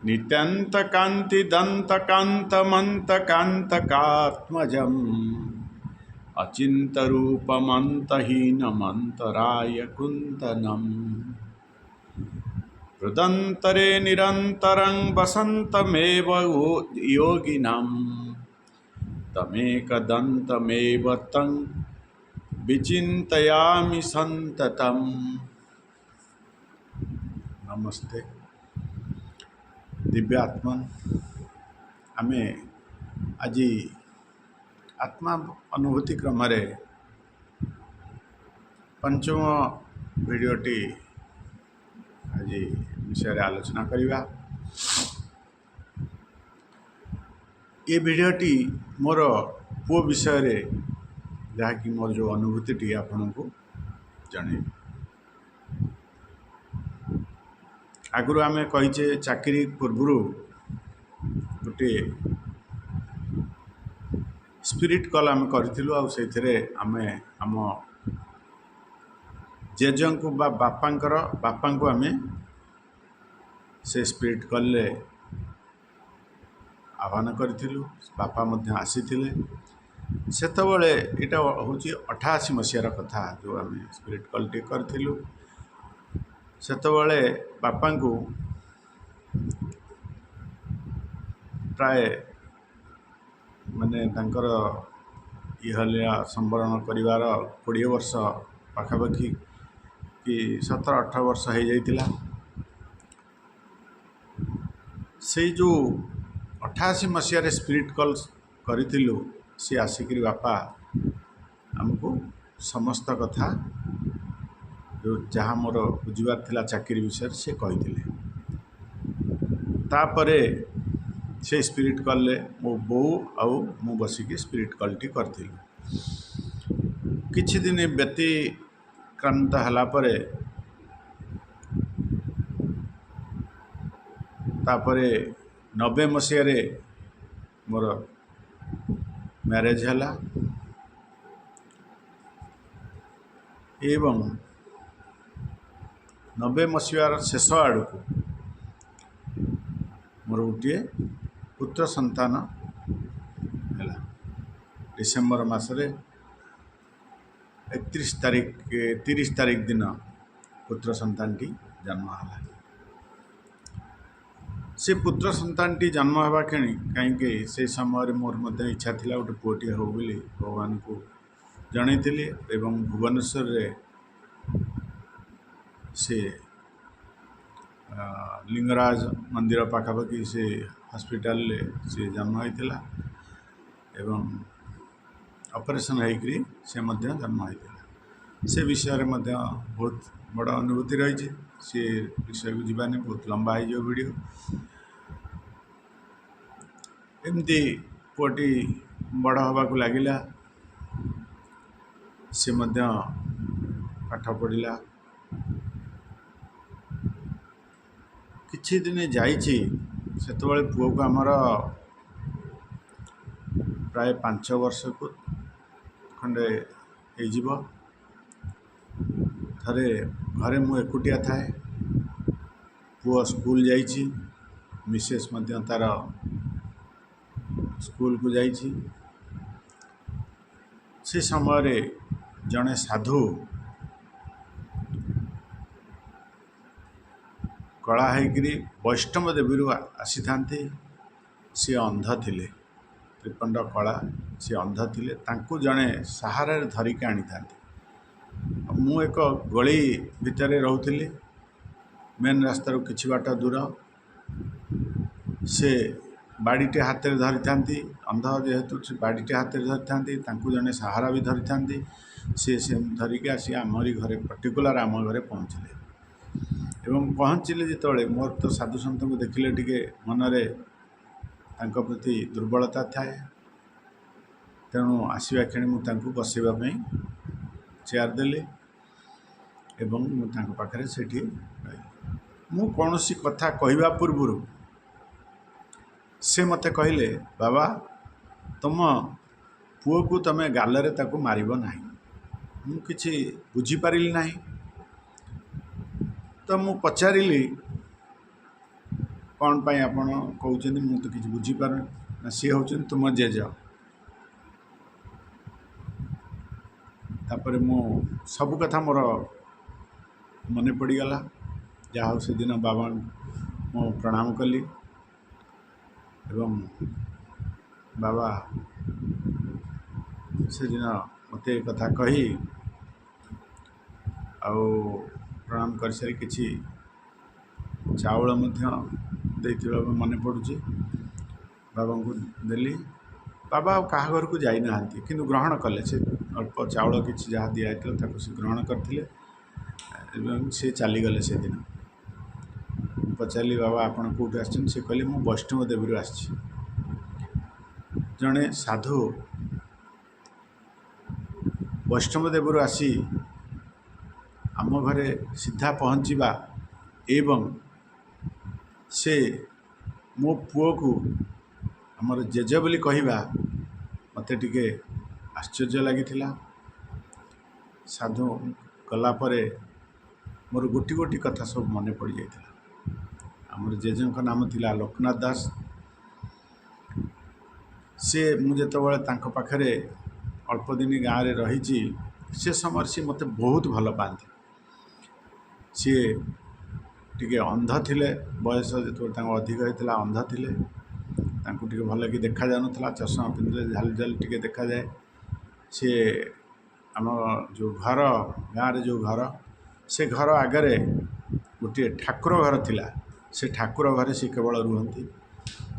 नित्यंत कांति दंत कांत मंत कांत कात्मजम अचिंत रूपमंत हीन मंतराय कुंतनम हृदंतरे निरंतरं वसंतमेव योगिनम तमेकदंतमेव तं विचिन्तयामि संततम। नमस्ते दिव्यात्मन। आमे आज आत्मा अनुभूति क्रम पंचम भिडियोटी आज विषय आलोचना करिवा। ये भिडियोटी मोर पुओ विषय जहाँकि मोर जो अनुभूति आपन को जन आगु आम कहीचे चाकरी पूर्व गोटे स्पिरिट कॉल आम करूँ आम आम जेज को बापांकर बापा को आम से स्पिरिट कॉल आह्वान करूँ। बापा आसी सेतबले इटा हूँ 88 मसीहार कथा जो आम स्पिरिट कॉल टे करूँ। सेतबले बापा को प्राय माने तांकर इहलिया संवरण करिवार 20 वर्ष पाखापाखि कि 17-18 वर्ष हो जाइतिला। से जो 88 मसीह स्पिरिट कॉल करूँ सी आसिक बापा आमको समस्त कथा जो जहाँ मोर बुझार थिला चाकरी विषय से कही तापरे से स्पिरिट कॉल मो बो आउ मु बसिकी स्पिरिट कॉल टी करी। किछि दिन व्यतिक्रांत हला परे तापरे 90 मसीह मोर मैरेज हला एवं 90 मसीहार शेष आड़ को मोर गोटे पुत्र संतान है। डिसेम्बर मासरे 30 तारीख दिन पुत्र संतानटी जन्म है। से पुत्र संतानटी जन्म होगा कहीं से समय मोर मध्य इच्छा थिला गोटे पुओटी हो बोली भगवान को जनईली एवं भुवनेश्वर से लिंगराज मंदिर पाखापाखि से हॉस्पिटल से जन्म होता एवं ऑपरेशन होकरी से जन्म होता। से विषय में बहुत बड़ अनुभूति रही से विषय को जीवानी बहुत लंबा हो वीडियो। एमती पुओटी बड़ हवा को लगिला से पाठ पढ़ा किछि दिन जाइछि सेतबले पुओ को आमर प्राय 5 वर्ष को खंडे हो थरे घरे मु एकुटिया थाए। पुओ स्कूल जाइछि मिसेस मध्य तार स्कूल को जाइछि। से समय जड़े साधु कला होकरी वैष्णव देवी आसी था। सी अंध थिले त्रिपंड कला सी अंध थिले तांकु जड़े सहारा धरिकी आनी था। मु एक गली भितर रोली मेन रास्तार किछि बाट दूर से बाड़ीटे हाथ में धरी था। अंध जेहेतु से बाड़ीटे हाथ में धरी था जड़े सहारा भी धरी था। सी धरिकी आसी आमरी घरे पर्टिकुलर आम घरे पहुँचले एवं पहुँचले जिते मोर तो साधु सन्त को देखिले टिके मनरे तांको प्रति दुर्बलता थाए। तेणु आसवा क्षणी मुझे बसवाई चेयर देली एवं मुझे से मु कौन सी कथा कहवा पूर्व से मते कहले बाबा तुम पुओ को तमे गालरे ताको मारिबो नाही। मु किछि बुझी पारिली नाही तो मु पचारिली कौन पाई आपण कहउछन्ती मु तो किछ बुझी पारुनी ना सी होउछन्ती तुम जेज तापर मु सब कथा मोर मने पड़गला जहाँ हूँ से दिन बाबा मु प्रणाम कली एवं बाबा से दिन मते कथा कही आउ प्रणाम कर सारी किछि चाउल देथिबा मने पड़ुछि बाबा को देली बाबा कहा घर को जाई नाहांती किंतु ग्रहण कले से अल्प चाउल किछि जहाँ दिया ताको से ग्रहण करथिले एवं से चली गले से दिन पचारि बाबा आपण कोठे आछन से कहले मु वैष्णव देवी आछि जड़े साधु वैष्णव देवी आसी आम घरे सीधा पहुँचवा एवं से मो पुओ को आमर जेज बोली कहवा मते टिके आश्चर्य लगी साधु गलापर मोर गोटी गोटी कथा सब मन पड़ जाता आमर जेज नाम थिला लोकनाथ दास से मुझे पाखरे अल्प दिन गाँव में रही से समय सी मत बहुत भल पाती सी टिके अंध थिले बयस जो अधिक होता अंध थिले टे भल कि देखा जानुला चश्मा पिंधे झाल झाल टिके देखा जाए सी आम जो घर गाँव में जो घर से घर आगरे गोटे ठाकुर घर थिला से ठाकुर घरे सी केवल रुहंती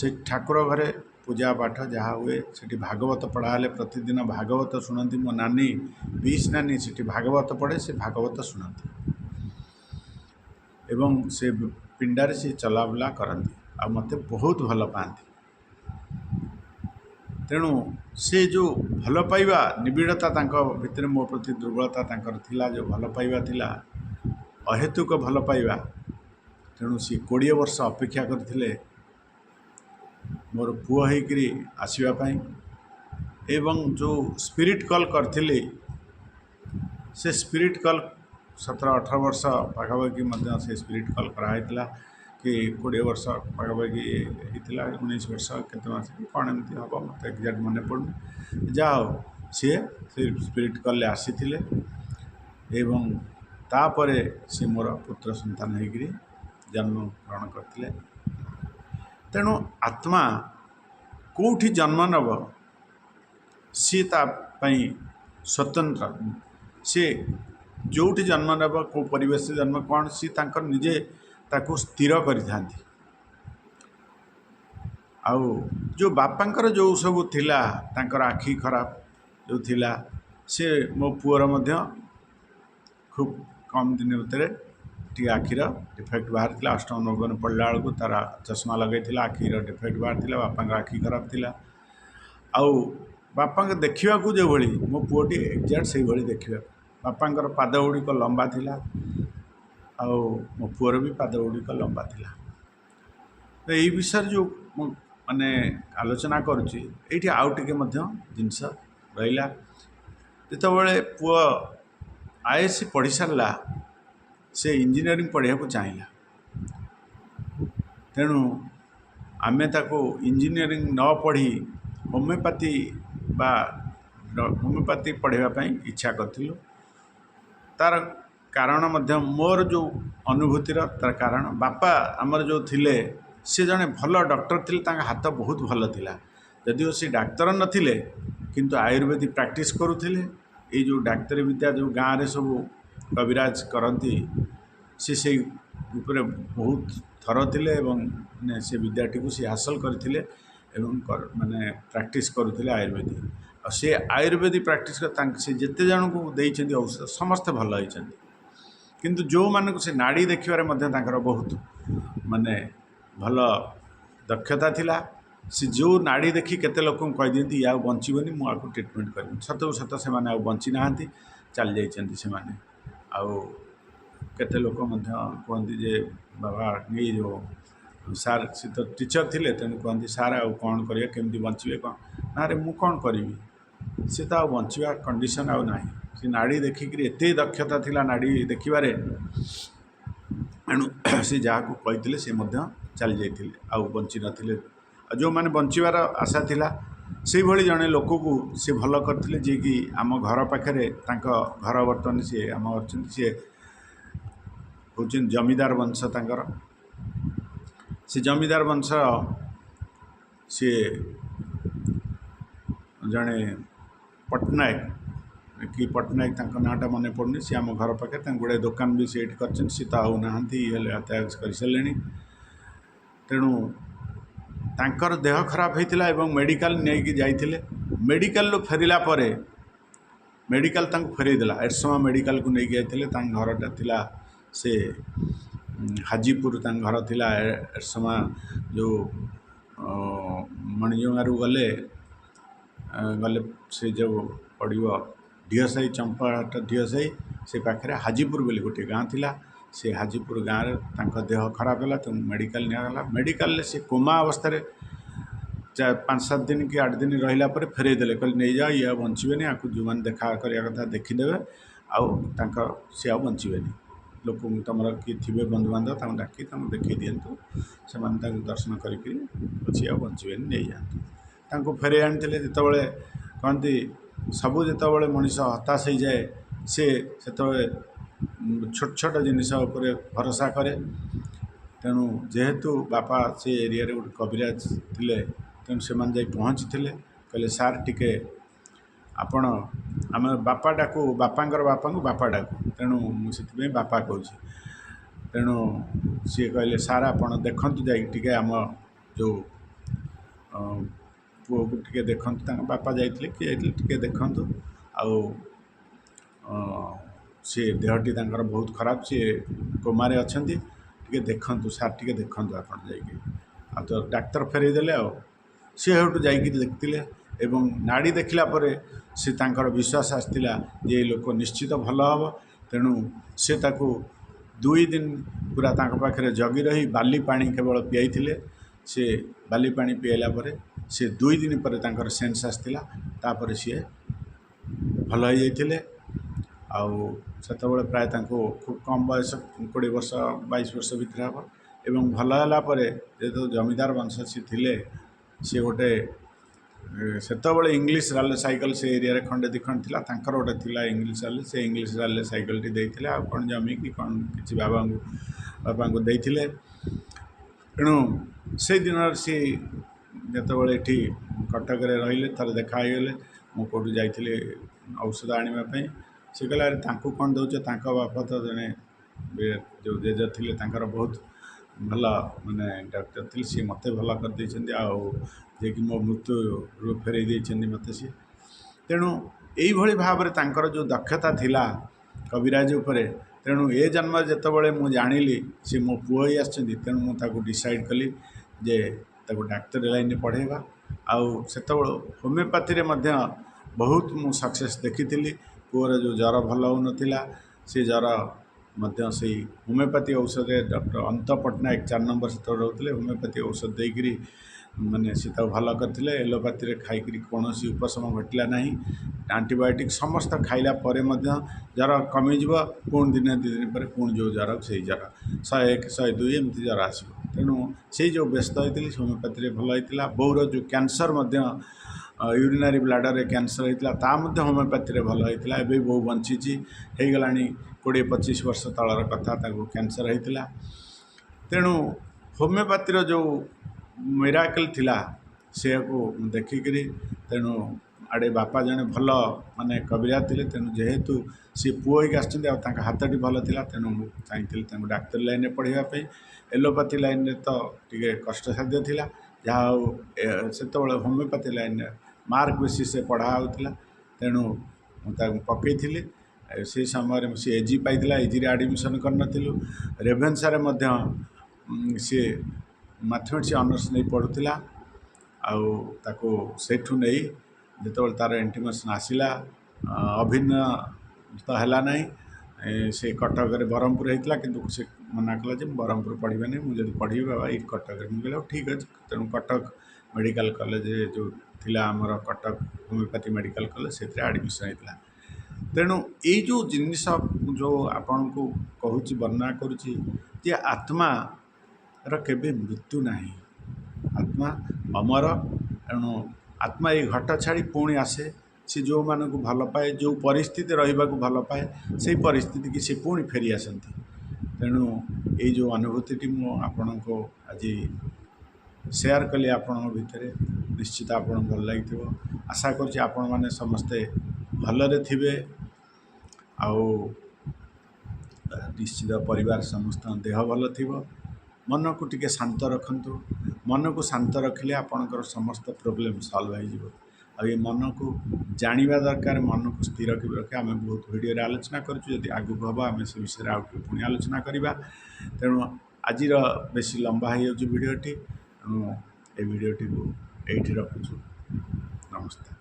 से ठाकुर घरे पूजा पाठ जहाँ हुए से भागवत पढ़ाले प्रतिदिन भागवत शुणती मो नानी बीस नानी से भागवत पढ़े से भागवत शुणती एवं से पिंडारे से चलाबुला करती आ मते बहुत भल पाती तेणु से जो भल पाइबा निबिड़ता भितर मो प्रति दुर्बलता तांकर थिला जो भल पाइबा थिला अहेतुक भल पाइबा तेणु सी 20 वर्ष अपेक्षा करथिले मोर पुओ होकरी आसवाई एवं जो स्पिरिट कॉल करथिले से स्पिरिट कॉल 17-18 वर्ष पाखापाखि से स्पिरिट कॉल कराइला कि 20 वर्ष पाखापाखि होता 19 वर्ष केते मास कौन एमती हम मत एक्जाक्ट मन पड़े जा सी स्पिरिट कॉल आसी एवं तापर सी मोर पुत्र संतान होकरी जन्म ग्रहण करते तेणु आत्मा कौठी जन्म नब सी तापाई स्वतंत्र सी जोठी जन्म नब को परिवेश जन्म कौन सी तांकर निजे ताको स्थिर करिथांती आउ जो बापांकर जो सब थिला तांकर आखि खराब जो थिला से मो पुअर मध्य खूब कम दिन भितर टी आखिर डिफेक्ट बाहर थिला अष्टम नवम पढ़ला बेलू तार चश्मा लगे आखिर डिफेक्ट बाहर बापा आखि खराब थिला आउ बापा देखा जो भली मो पुओटी एक्जाक्ट से भली देखा बापांकर पाद गुड़िक लंबा थिला आउ मो पुअर भी पाद गुड़िक लंबा थिला तो यही विषय जो माने आलोचना करुच्ची ये आउ टे जिनस रहा जिते पुओ आईएससी पढ़ी सारा से इंजीनियरिंग पढ़िया चाहिए तेणु आमे ताको इंजीनियरिंग न पढ़ी होमियोपैथी बा होमियोपैथी पढ़ाई इच्छा करूँ तार कारण मध्य मोर जो अनुभूतिर तार कारण बापा आमर जो थिले से जड़े भल डॉक्टर थिले तांका हाथ बहुत भल थिला जदिओ से डाक्तर नथिले किंतु आयुर्वेदिक प्रैक्टिस करुथिले ये जो डाक्तरी विद्या जो गाँव में सब कविराज करती से ऊपर बहुत थर थिले एवं से विद्याटी को सी हासिल करथिले एवं माने प्रैक्टिस करुथिले आयुर्वेदिक और से आयुर्वेदिक प्रैक्टिस से जिते जन को देइछन्ति औषध समस्त भल होइछन्ति किंतु जो मान को से नाड़ी देखिबारे मध्य तांकर बहुत माने भल दक्षता थिला से जो नाड़ी देखी केते लोक कह दियंती या बंचीबनी मु आको ट्रीटमेंट करबी सत सत से माने आ बंची नाहांती चल जाइछन्ति से माने आउ केते लोक मध्य कहती जे बाबा ये जो सार से तो टीचर थिले तेणु कहती सार आउ कौन करिए केमती बंचे कौन ना रे मु कौन करी सी तो बंचवा कंडीशन आउ ना से नाड़ी देखिक एत दक्षता थिला नाड़ी देखिबारे एणु से जहाँ को कहते से चली जाइथिले आउ बंची नथिले जो माने बंचीवार आशा थिला से भली जड़े लोक को सी भल करथिले जे कि आम घर पाखरे तांको घर बर्तमान सी आम अच्छा सी हूँ जमीदार वंश तांकर से जमीदार वंश सी जड़े पट्टनायक कि पट्टनायक तांको नाटा मन पड़नी सी आम घर पाखे गोटे दुकान भी से कर सी तो आउ ना त्याग कर सारे तेणु तांकर देह खराब होता एवं मेडिकल नहीं जाइए मेडिकल फेरला मेडिकल फेरईदेला एरसमा मेडिकल को लेकिन जाते घरटा थिला से हाजीपुर घर थिला एरसमा जो मणिजंगारू गले गले से जो पड़ो ढीसाई चंपाटा ढीसाई से पाखे हाजीपुर बोली गोटे गाँ थिला से हाजीपुर गाँव में देह खराब है तो मेडिकल निगला मेडिकल से कोमा अवस्था 5-7 दिन कि 8 दिन रहा फेरईदे कल नहीं जाओ ये बचे आपको जो मैंने देखा करवा कथा देखीदे आउ सी आ बचे लोक तुम किए थे बंधुबांधव डाक देखी दिंतु से दर्शन करी आ बचे नहीं जातु फेरे आनी जिते कहती सबू जिते मनीष हताश हो जाए सी से छोट छोट जिनस भरोसा करे तेणु जेहेतु बापा से एरिया रे गोटे कविराज थिले तेणु से पहुँची कहले सार टिके आपण आम बापा डाकू बापांकर बापा को बापा डाकू तेणु मुझे बापा कहूँ तेणु सी कहले सार आपण देखु जाए आम जो पुओ को टे देखु बापा जाइए किए टे देखु सी देहटी बहुत खराब सी कोमारे अच्छा टे देखु सार टे देखु आप तो डाक्तर फेरईदे सी हेटू जा देखते एवं नाड़ी देखला से विश्वास आसला ये लोक निश्चित भल हम तेणु से 2 दिन पूरा पाखे जगी रही बाली पानी केवल पियाई से बाली पानी पियाला से 2 दिन पर सेन्स आसला तापर सी भल हो जाते प्राय खूब कम बयस 20 वर्ष 22 वर्ष भितर हम एवं भल है जेहेतु जमीदार वंश सी थे सी गोटे से इंग्लीश राले साइकिल से एरिया रे खंडे दी खंड थिला तांकर गोटे थिला इंग्लीश राले से इंग्लीश राले साइकिल टी देइथिले आ कोन जमी कि कोन किछि बाबा को देइथिले तेणु से दिन सी जेतेबेले एठी कटक रे रहिले थर देखा गले मु कोठू जाइथिले औषध आनिबा पई से कहला अरे तांको कोन दउछ तांको बापा तो जने जो जेज थिले तांकर बहुत भल माने डॉक्टर थी सी मत भल कर देइछन्ती आ जे कि मो मृत्यु फेरई देइछन्ती मते सी तेणु यही भाव में तांकर जो दक्षता थिला कविराज उपरे तेणु ए जन्म जेतेबेले मु जानिली सी मो पुओ ही आछन्ती तेणु मु ताको डिसाइड कली जे ताको डाक्टर लाइन में पढ़ेगा आउ सेतेबेले होमियोपैथी रे मध्य बहुत मु सक्सेस देखी पुओर जो ज्वर भल हो नथिला से ज्वर मध्य से होमियोपैथी औषध डॉक्टर अंत पट्टनायक 4 नंबर से रोते होमियोपैथी औषध देकरी माने से भल करते एलोपैथी खाई कौन उपशम घटला ना आंटीबायोटिक समस्त खाइला ज्वर कमिज पुणी दिन 2 दिन पर पुणी जो ज्वर से ज्वर 101 102 एमती ज्वर आसो तेणु से जो व्यस्त होती होमियोपैथी भल होता बोर जो कैंसर यूरिनारी ब्लाडर रे कैंसर होता होमियोपैथी भल होता है बो बंची हो गला 20-25 वर्ष तलर कथा कैंसर होता तेणु होमियोपैथी जो मिराकल थिला से को देखिकी तेणु आड़े बापा जने भल माने कविराज थे तेणु जेहेतु सी पुओ ही हाथटी भल था तेणु चाहिए डाक्तर लाइन में पढ़ाई एलोपैथी लाइन में तो टे कष्टसाध्य था जहाँ से होमियोपैथी लाइन मार्क बेसिस से पढ़ा होता तेणु मुझे पकई से समय सी एजी पाई एजी एडमिशन करूँ रेभेन्सा सी मैथमेटिक्स ऑनर्स नहीं पढ़ुला आउ सेठू नहीं जिते तार इंटीमेशन आसला अभिनय तो है ना से कटक ब्रह्मपुर होता कि से मना कला ब्रह्मपुर पढ़ी मुझे पढ़ी बाबा ये कटक मुझे ठीक अच्छे तेणु कटक मेडिकल कॉलेज जो थिला आमर कटक होमियोपैथी मेडिकल कॉलेज से एडमिशन होता तेणु ये जो जिनिस जो आपण को कहूँ वर्णना करुच्ची जे आत्मा କେବେ ମୃତ୍ୟୁ ନାହିଁ। ଆତ୍ମା ଅମର। ଏଣୁ ଆତ୍ମା ଏଇ ଘଟ ଛାଡ଼ି ପୁଣି ଆସେ। ସେ ଯେଉଁମାନଙ୍କୁ ଭଲ ପାଏ, ଯେଉଁ ପରିସ୍ଥିତି ରହିବାକୁ ଭଲ ପାଏ, ସେଇ ପରିସ୍ଥିତିକି ସେ ପୁଣି ଫେରି ଆସନ୍ତି। ତେଣୁ ଏଇ ଯେଉଁ ଅନୁଭୂତିଟି ମୁଁ ଆପଣଙ୍କୁ ଆଜି ସେୟାର କଲି ଆପଣଙ୍କ ଭିତରେ, ନିଶ୍ଚିତ ଆପଣଙ୍କୁ ଭଲ ଲାଗିଥିବ। ଆଶା କରୁଛି ଆପଣମାନେ ସମସ୍ତେ ଭଲରେ ଥିବେ। ଆଉ ନିଶ୍ଚିତ ପରିବାର ସମସ୍ତଙ୍କ ଦେହ ଭଲ ଥିବ। ମନକୁ ଟିକେ ଶାନ୍ତ ରଖନ୍ତୁ। ମନକୁ ଶାନ୍ତ ରଖିଲେ ଆପଣଙ୍କର ସମସ୍ତ ପ୍ରୋବ୍ଲେମ୍ ସଲ୍ଭ ହୋଇଯିବ। ଆଉ ଏ ମନକୁ ଜାଣିବା ଦରକାର, ମନକୁ ସ୍ଥିର ରଖି ଆମେ ବହୁତ ଭିଡ଼ିଓରେ ଆଲୋଚନା କରୁଛୁ। ଯଦି ଆଗକୁ ହେବ ଆମେ ସେ ବିଷୟରେ ଆଉ ପୁଣି ଆଲୋଚନା କରିବା। ତେଣୁ ଆଜିର ବେଶୀ ଲମ୍ବା ହୋଇଯାଉଛି ଭିଡ଼ିଓଟି। ତେଣୁ ଏ ଭିଡ଼ିଓଟିକୁ ଏଇଠି ରଖୁଛୁ। ନମସ୍କାର।